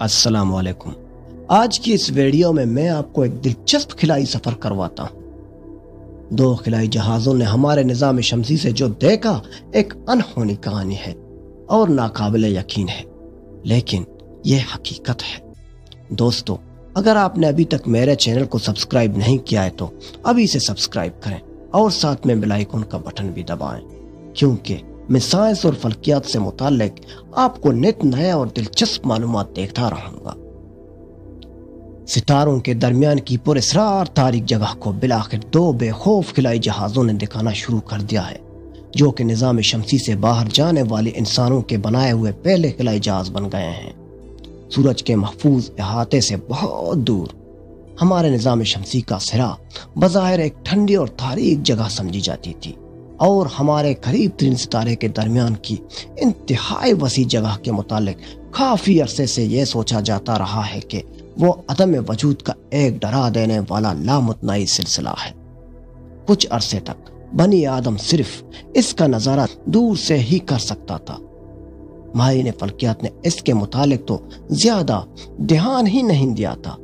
السلام علیکم۔ آج کی اس ویڈیو میں آپ کو ایک دلچسپ خلائی سفر کرواتا ہوں۔ دو خلائی جہازوں نے ہمارے نظام شمسی سے جو دیکھا ایک انہونی کہانی ہے اور ناقابل یقین ہے، لیکن یہ حقیقت ہے۔ دوستو، اگر آپ نے ابھی تک میرے چینل کو سبسکرائب نہیں کیا ہے تو ابھی اسے سبسکرائب کریں اور ساتھ میں بیل آئیکن کا بٹن بھی دبائیں، کیونکہ میں سائنس اور فلکیات سے متعلق آپ کو نت نئے اور دلچسپ معلومات دیکھتا رہوں گا۔ ستاروں کے درمیان کی پراسرار تاریک جگہ کو بالآخر دو بے خوف خلائی جہازوں نے دکھانا شروع کر دیا ہے، جو کہ نظام شمسی سے باہر جانے والے انسانوں کے بنائے ہوئے پہلے خلائی جہاز بن گئے ہیں۔ سورج کے محفوظ احاطے سے بہت دور ہمارے نظام شمسی کا سرا بظاہر ایک ٹھنڈی اور تاریک جگہ سمجھی جاتی تھی، اور ہمارے قریب ترین ستارے کے درمیان کی انتہائی وسیع جگہ کے متعلق کافی عرصے سے یہ سوچا جاتا رہا ہے کہ وہ عدم وجود کا ایک ڈرا دینے والا لامتناہی سلسلہ ہے۔ کچھ عرصے تک بنی آدم صرف اس کا نظارہ دور سے ہی کر سکتا تھا۔ ماہرین فلکیات نے اس کے متعلق تو زیادہ دھیان ہی نہیں دیا تھا،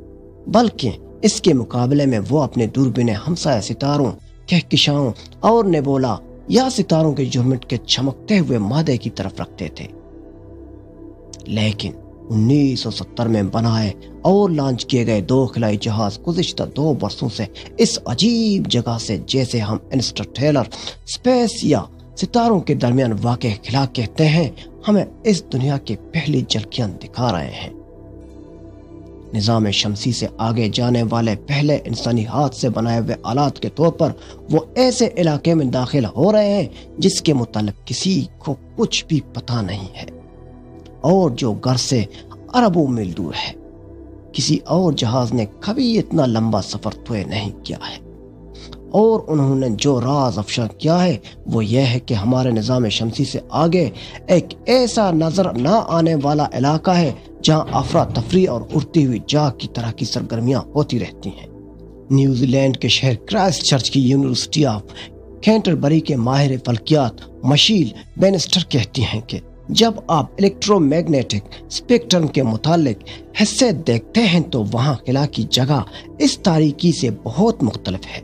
بلکہ اس کے مقابلے میں وہ اپنے دوربین ہمسایہ ستاروں، کہکشاؤں اور نیبولا یا ستاروں کے جھرمٹ کے چمکتے ہوئے مادے کی طرف رکھتے تھے۔ لیکن 1970 میں بنائے اور لانچ کیے گئے دو خلائی جہاز گزشتہ 2 برسوں سے اس عجیب جگہ سے، جیسے ہم انٹرسٹیلر اسپیس یا ستاروں کے درمیان واقع خلا کہتے ہیں، ہمیں اس دنیا کی پہلی جھلکیاں دکھا رہے ہیں۔ نظام شمسی سے آگے جانے والے پہلے انسانی ہاتھ سے بنائے ہوئے آلات کے طور پر وہ ایسے علاقے میں داخل ہو رہے ہیں جس کے متعلق کسی کو کچھ بھی پتہ نہیں ہے، اور جو گھر سے اربوں میل دور ہے۔ کسی اور جہاز نے کبھی اتنا لمبا سفر طے نہیں کیا ہے، اور انہوں نے جو راز افشا کیا ہے وہ یہ ہے کہ ہمارے نظام شمسی سے آگے ایک ایسا نظر نہ آنے والا علاقہ ہے جہاں افراتفری اور اڑتی ہوئی جاگ کی طرح کی سرگرمیاں ہوتی رہتی ہیں۔ نیوزی لینڈ کے شہر کرائسٹ چرچ کی یونیورسٹی آف کینٹربری کے ماہر فلکیات مشیل بینسٹر کہتی ہیں کہ جب آپ الیکٹرو میگنیٹک اسپیکٹرم کے متعلق حصے دیکھتے ہیں تو وہاں خلا کی جگہ اس تاریکی سے بہت مختلف ہے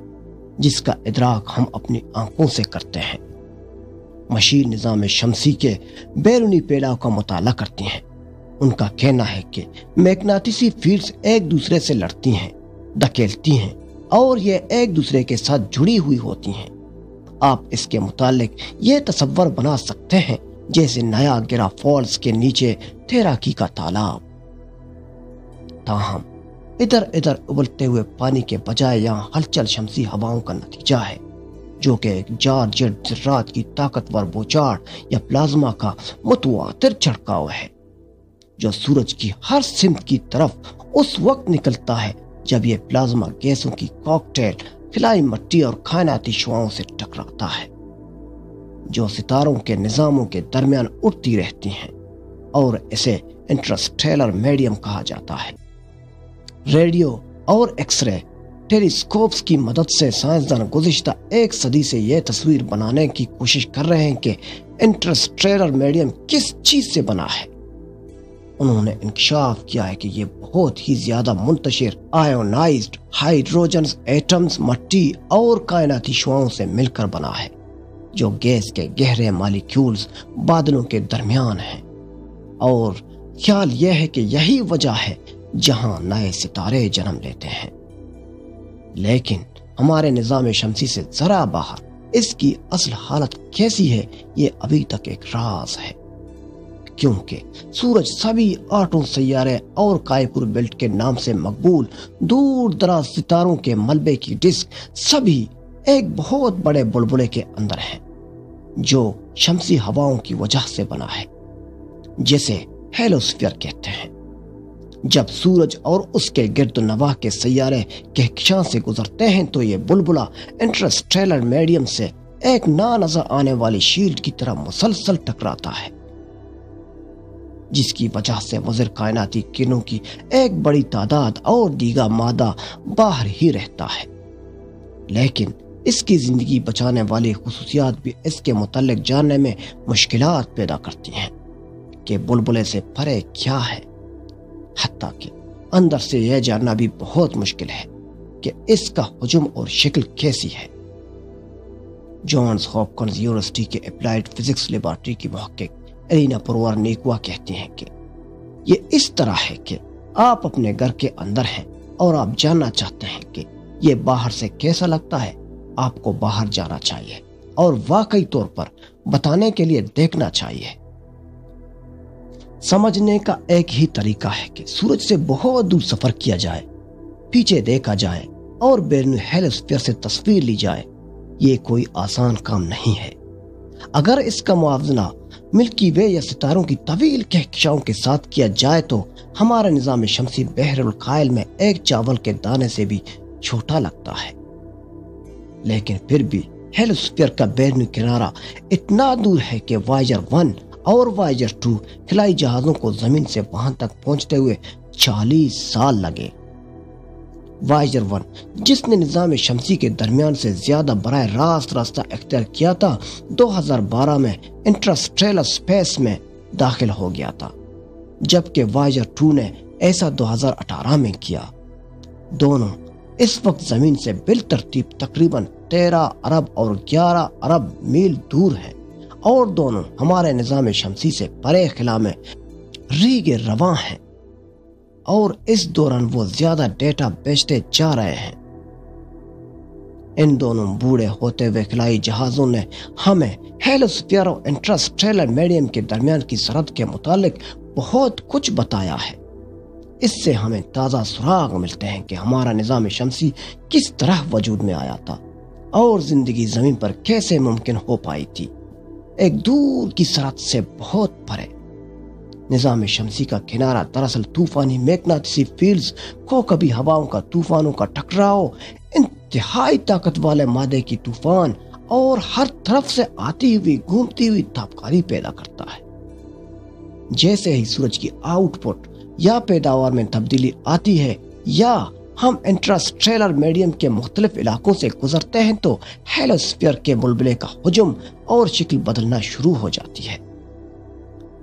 جس کا ادراک ہم اپنی آنکھوں سے کرتے ہیں۔ مشیل نظام شمسی کے بیرونی پھیلاؤ کا مطالعہ کرتی ہیں۔ ان کا کہنا ہے کہ میگناطیسی فیلڈز ایک دوسرے سے لڑتی ہیں، دھکیلتی ہیں، اور یہ ایک دوسرے کے ساتھ جڑی ہوئی ہوتی ہیں۔ آپ اس کے متعلق یہ تصور بنا سکتے ہیں جیسے نایاگرا فالز کے نیچے تیراکی کا تالاب۔ تاہم ادھر ادھر ابلتے ہوئے پانی کے بجائے یہاں ہلچل شمسی ہواؤں کا نتیجہ ہے، جو کہ ایک جار جٹ ذرات کی طاقتور بوچھاڑ یا پلازما کا متواتر چھڑکاؤ ہے، جو سورج کی ہر سمت کی طرف اس وقت نکلتا ہے جب یہ پلازما گیسوں کی کاکٹیل خلائی مٹی اور کائناتی شعاؤں سے ٹکراتا ہے، جو ستاروں کے نظاموں کے درمیان اڑتی رہتی ہیں، اور اسے انٹرسٹیلر میڈیم کہا جاتا ہے۔ ریڈیو اور ایکس رے ٹیلیسکوپس کی مدد سے سائنسدان گزشتہ 1 صدی سے یہ تصویر بنانے کی کوشش کر رہے ہیں کہ انٹرسٹیلر میڈیم کس چیز سے بنا ہے۔ انہوں نے انکشاف کیا ہے کہ یہ بہت ہی زیادہ منتشر آئونائزڈ ہائیڈروجنز ایٹمز، مٹی اور کائناتی شعاؤں سے مل کر بنا ہے، جو گیس کے گہرے مالیکیولز بادلوں کے درمیان ہیں، اور خیال یہ ہے کہ یہی وجہ ہے جہاں نئے ستارے جنم لیتے ہیں۔ لیکن ہمارے نظام شمسی سے ذرا باہر اس کی اصل حالت کیسی ہے، یہ ابھی تک ایک راز ہے، کیونکہ سورج سبھی 8 سیارے اور کائپور بیلٹ کے نام سے مقبول دور دراز ستاروں کے ملبے کی ڈسک سبھی ایک بہت بڑے بلبلے کے اندر ہیں، جو شمسی ہواؤں کی وجہ سے بنا ہے، جسے ہیلوسفیئر کہتے ہیں۔ جب سورج اور اس کے گرد و نواح کے سیارے کہکشاں سے گزرتے ہیں تو یہ بلبلہ انٹرسٹیلر میڈیم سے ایک نہ نظر آنے والی شیلڈ کی طرح مسلسل ٹکراتا ہے، جس کی وجہ سے مضر کائناتی کرنوں کی ایک بڑی تعداد اور دیگر مادہ باہر ہی رہتا ہے۔ لیکن اس کی زندگی بچانے والی خصوصیات بھی اس کے متعلق جاننے میں مشکلات پیدا کرتی ہیں کہ بلبلے سے پرے کیا ہے۔ حتیٰ کہ اندر سے یہ جاننا بھی بہت مشکل ہے کہ اس کا حجم اور شکل کیسی ہے۔ جانز ہاپکنز یونیورسٹی کے اپلائیڈ فزکس لیبارٹری کی محقق ایلینا پروورنیکوا کہتی ہیں کہ یہ اس طرح ہے کہ آپ اپنے گھر کے اندر ہیں اور آپ جاننا چاہتے ہیں کہ یہ باہر سے کیسا لگتا ہے۔ آپ کو باہر جانا چاہیے اور واقعی طور پر بتانے کے لیے دیکھنا چاہیے۔ سمجھنے کا ایک ہی طریقہ ہے کہ سورج سے بہت دور سفر کیا جائے، پیچھے دیکھا جائے اور بیرون ہیلوسفیئر سے تصویر لی جائے۔ یہ کوئی آسان کام نہیں ہے۔ اگر اس کا موازنہ ملکی وے یا ستاروں کی طویل کہکشاؤں کے ساتھ کیا جائے تو ہمارا نظام شمسی بحر الکائل میں ایک چاول کے دانے سے بھی چھوٹا لگتا ہے، لیکن پھر بھی ہیلوسفیئر کا بیرونی کنارہ اتنا دور ہے کہ وائجر 1 اور وائجر 2 خلائی جہازوں کو زمین سے وہاں تک پہنچتے ہوئے 40 سال لگے۔ وائجر 1 جس نے نظام شمسی کے درمیان سے زیادہ براہ راست راستہ اختیار کیا تھا، 2012 میں انٹرسٹیلر سپیس میں داخل ہو گیا تھا، جبکہ وائجر 2 نے ایسا 2018 میں کیا۔ دونوں اس وقت زمین سے بالترتیب تقریباً 13 ارب اور 11 ارب میل دور ہیں، اور دونوں ہمارے نظام شمسی سے پرے خلا میں ریگ رواں ہیں، اور اس دوران وہ زیادہ ڈیٹا بیچتے جا رہے ہیں۔ ان دونوں بوڑھے ہوتے ہوئے خلائی جہازوں نے ہمیں ہیلوسفیئر اور انٹرسٹیلر میڈیم کے درمیان کی سرحد کے متعلق بہت کچھ بتایا ہے۔ اس سے ہمیں تازہ سراغ ملتے ہیں کہ ہمارا نظام شمسی کس طرح وجود میں آیا تھا اور زندگی زمین پر کیسے ممکن ہو پائی تھی، ایک دور کی سرحد سے بہت پرے۔ نظام شمسی کا کنارہ دراصل طوفانی میگناطیسی فیلڈز، کوکبی ہواؤں کا طوفانوں کا ٹکراؤ، انتہائی طاقت والے مادے کی طوفان اور ہر طرف سے آتی ہوئی گھومتی ہوئی تابکاری پیدا کرتا ہے۔ جیسے ہی سورج کی آؤٹ پٹ یا پیداوار میں تبدیلی آتی ہے یا ہم انٹرسٹیلر میڈیم کے مختلف علاقوں سے گزرتے ہیں تو ہیلوسفیئر کے بلبلے کا حجم اور شکل بدلنا شروع ہو جاتی ہے۔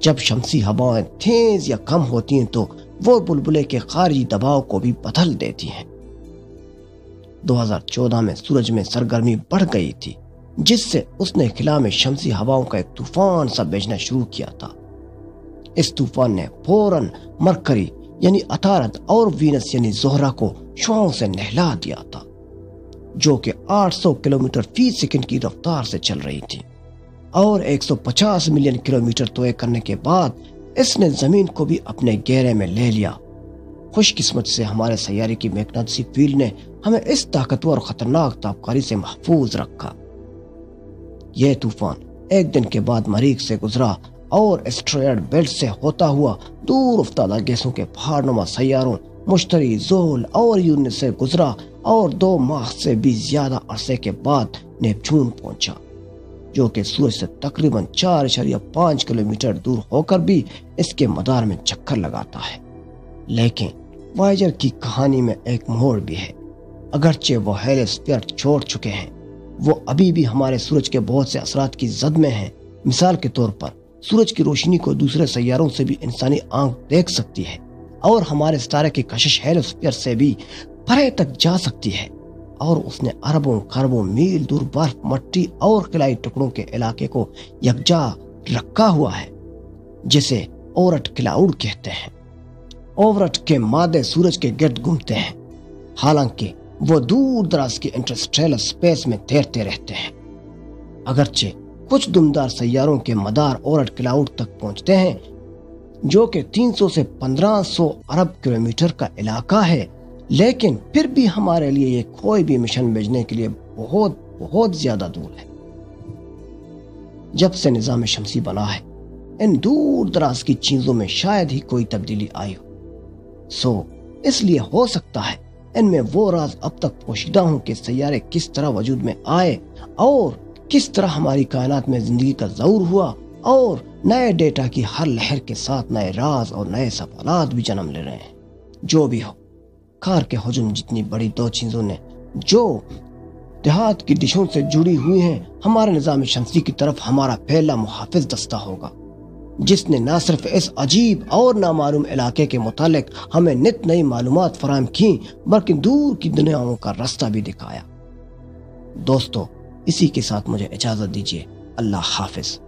جب شمسی ہوائیں تیز یا کم ہوتی ہیں تو وہ بلبلے کے خارجی دباؤ کو بھی بدل دیتی ہیں۔ 2014 میں سورج میں سرگرمی بڑھ گئی تھی، جس سے اس نے خلا میں شمسی ہواؤں کا ایک طوفان سا بھیجنا شروع کیا تھا۔ اس طوفان نے فوراً مرکری یعنی عطارد اور وینس یعنی زہرہ کو شعاعوں سے نہلا دیا تھا، جو کہ 800 کلومیٹر فی سیکنڈ کی رفتار سے چل رہی تھی، اور 150 ملین کلومیٹر طے کرنے کے بعد اس نے زمین کو بھی اپنے گھیرے میں لے لیا۔ خوش قسمت سے ہمارے سیارے کی میگناطیسی فیلڈ نے ہمیں اس طاقتور اور خطرناک تابکاری سے محفوظ رکھا۔ یہ طوفان ایک دن کے بعد مریخ سے گزرا اور اسٹرائیڈ بیلٹ سے ہوتا ہوا دور افتادہ گیسوں کے پہاڑ نما سیاروں مشتری، زحل اور یورینس سے گزرا، اور 2 ماہ سے بھی زیادہ عرصے کے بعد نیپچون پہنچا، جو کہ سورج سے تقریباً 4.5 کلومیٹر دور ہو کر بھی اس کے مدار میں چکر لگاتا ہے۔ لیکن وائجر کی کہانی میں ایک موڑ بھی ہے۔ اگرچہ وہ ہیلوسفیئر چھوڑ چکے ہیں، وہ ابھی بھی ہمارے سورج کے بہت سے اثرات کی زد میں ہیں۔ مثال کے طور پر سورج کی روشنی کو دوسرے سیاروں سے بھی انسانی آنکھ دیکھ سکتی ہے، اور ہمارے ستارے کی کشش ہیلوسفیئر سے بھی پرے تک جا سکتی ہے، اور اس نے اربوں خربوں میل دور برف، مٹی اور خلائی ٹکڑوں کے علاقے کو یکجا رکھا ہوا ہے، جسے اورٹ کلاؤڈ کہتے ہیں۔ اورٹ کے مادے سورج کے گرد گھومتے ہیں، حالانکہ وہ دور دراز کی انٹرسٹیلر سپیس میں تیرتے رہتے ہیں۔ اگرچہ کچھ دمدار سیاروں کے مدار اورٹ کلاؤڈ تک پہنچتے ہیں، جو کہ 300 سے 1500 ارب کلومیٹر کا علاقہ ہے، لیکن پھر بھی ہمارے لیے یہ کوئی بھی مشن بھیجنے کے لیے بہت بہت زیادہ دور ہے۔ جب سے نظام شمسی بنا ہے، ان دور دراز کی چیزوں میں شاید ہی کوئی تبدیلی آئی ہو، اس لیے ہو سکتا ہے ان میں وہ راز اب تک پوشیدہ ہوں کہ سیارے کس طرح وجود میں آئے اور کس طرح ہماری کائنات میں زندگی کا ظہور ہوا، اور نئے ڈیٹا کی ہر لہر کے ساتھ نئے راز اور نئے سوالات بھی جنم لے رہے ہیں۔ جو بھی ہو، کار کے حجم جتنی بڑی 2 چیزوں نے جو دیہات کی ڈشوں سے جڑی ہوئی ہیں، ہمارے نظام شمسی کی طرف ہمارا پہلا محافظ دستہ ہوگا۔ جس نے نہ صرف اس عجیب اور نامعلوم علاقے کے متعلق ہمیں نت نئی معلومات فراہم کی بلکہ دور کی دنیاؤں کا راستہ بھی دکھایا۔ دوستو، اسی کے ساتھ مجھے اجازت دیجیے۔ اللہ حافظ۔